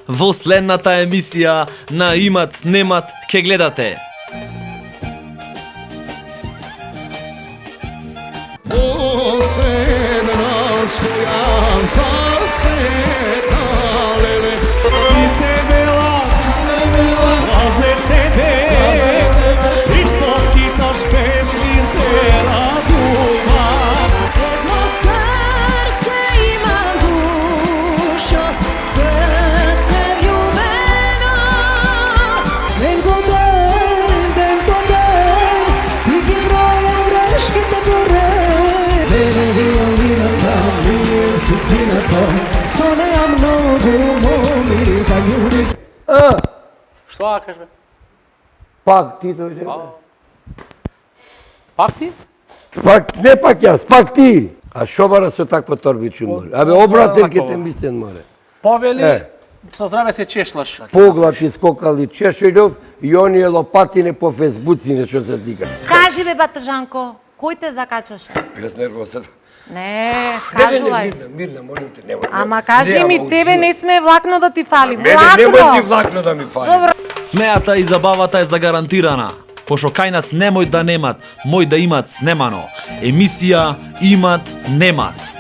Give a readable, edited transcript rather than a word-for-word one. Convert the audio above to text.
во следната емисија на Имат Немат ке гледате. Posedna stoja zasedna lele. Site bela, laze tebe, ti što skitaš pesmi zela duma. Jedno srce ima dušo, srce ljubeno. Den po den, ti gi brojem greškите gore. Mene violinata, nije sudbinata, so nema mnogo momi za ljudi. Šta kaže? Pak ti dođe. Pak ti? Pak, ne pak ja, pak ti. A što mora se takva torbiću more? Abe, obrateljke te mislim more. Poveli, со здраве се чешлаш. Поглати скокали Чешелјов и оние лопатине по фейсбуци што се дига. Кажи бе, бата Жанко, кој те закачаше? Без нервоза. Не, кажувај. Мирна, молим те, немој. Ама кажи ми, тебе не сме влакно да ти фали. Мене немој ти Влакно! влакно да ми фали. Добро. Смејата и забавата е загарантирана. Пошто кај нас немој да немат, мој да имат снемано. Емисија Имат Немат.